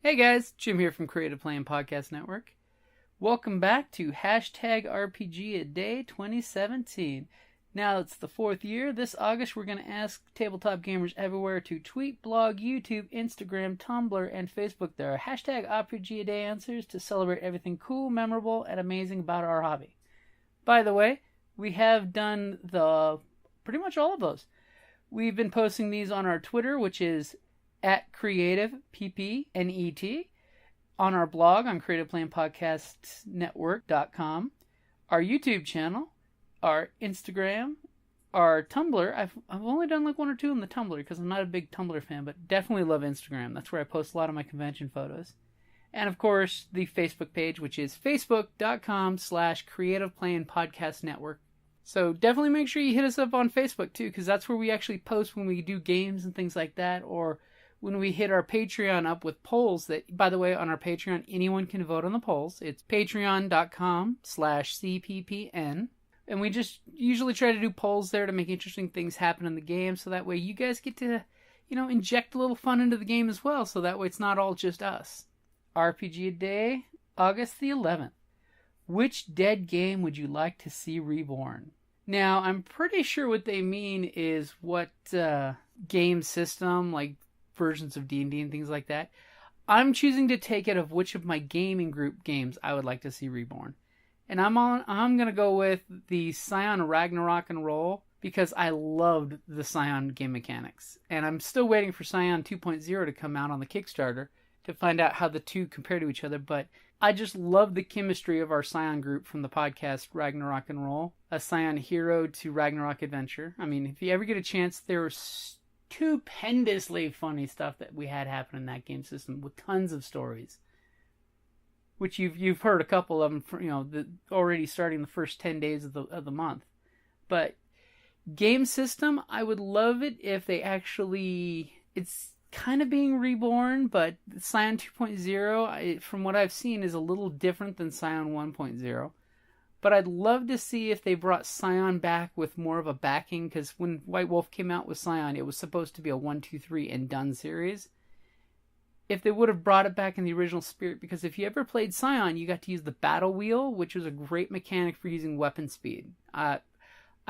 Hey guys, Jim here from Creative Playing Podcast Network. Welcome back to #RPGaDay 2017. Now it's the 4th year. This August we're going to ask tabletop gamers everywhere to tweet, blog, YouTube, Instagram, Tumblr, and Facebook their #RPGaDay answers to celebrate everything cool, memorable, and amazing about our hobby. By the way, we have done pretty much all of those. We've been posting these on our Twitter, which is @CreativePPNET, on our blog on creativeplayingpodcastnetwork.com, our YouTube channel, our Instagram, our Tumblr. I've only done like one or two on the Tumblr because I'm not a big Tumblr fan, but definitely love Instagram. That's where I post a lot of my convention photos. And of course, the Facebook page, which is facebook.com/creativeplayingpodcastnetwork. So definitely make sure you hit us up on Facebook too, because that's where we actually post when we do games and things like that, or when we hit our Patreon up with polls that, by the way, on our Patreon, anyone can vote on the polls. It's patreon.com/CPPN. And we just usually try to do polls there to make interesting things happen in the game, so that way you guys get to, inject a little fun into the game as well, so that way it's not all just us. RPGaDay, August the 11th. Which dead game would you like to see reborn? Now, I'm pretty sure what they mean is what game system, like versions of D&D and things like that. I'm choosing to take it of which of my gaming group games I would like to see reborn. And I'm going to go with the Scion Ragnarok and Roll, because I loved the Scion game mechanics. And I'm still waiting for Scion 2.0 to come out on the Kickstarter to find out how the two compare to each other, but I just love the chemistry of our Scion group from the podcast Ragnarok and Roll, a Scion hero to Ragnarok adventure. I mean, if you ever get a chance, there's stupendously funny stuff that we had happen in that game system with tons of stories, which you've heard a couple of them, already starting the first 10 days of the month. But game system, I would love it if they actually, it's kind of being reborn, but Scion 2.0, from what I've seen, is a little different than Scion 1.0. But I'd love to see if they brought Scion back with more of a backing, because when White Wolf came out with Scion, it was supposed to be a 1, 2, 3 and done series. If they would have brought it back in the original spirit, because if you ever played Scion, you got to use the battle wheel, which was a great mechanic for using weapon speed. I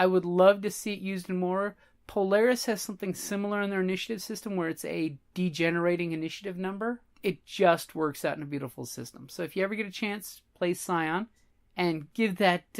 would love to see it used in more. Polaris has something similar in their initiative system where it's a degenerating initiative number. It just works out in a beautiful system. So if you ever get a chance, play Scion and give that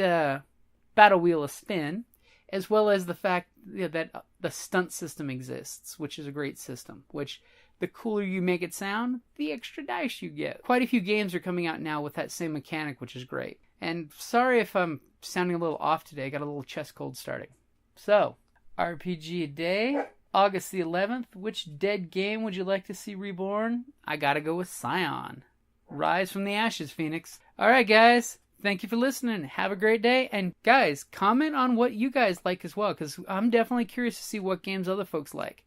battle wheel a spin, as well as the fact that the stunt system exists, which is a great system, which the cooler you make it sound, the extra dice you get. Quite a few games are coming out now with that same mechanic, which is great. And sorry if I'm sounding a little off today. I got a little chest cold starting. So, RPGaDay, August the 11th. Which dead game would you like to see reborn? I gotta go with Scion. Rise from the ashes, Phoenix. Alright, guys. Thank you for listening. Have a great day. And, guys, comment on what you guys like as well, because I'm definitely curious to see what games other folks like.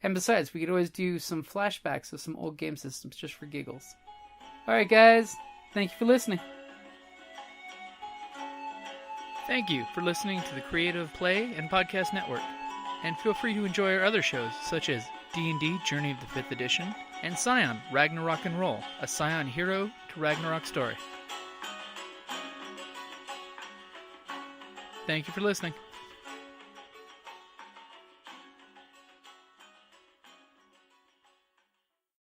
And besides, we could always do some flashbacks of some old game systems just for giggles. Alright, guys. Thank you for listening. Thank you for listening to the Creative Play and Podcast Network, and feel free to enjoy our other shows such as D&D Journey of the 5th Edition and Scion Ragnarok and Roll, a Scion hero to Ragnarok story. Thank you for listening.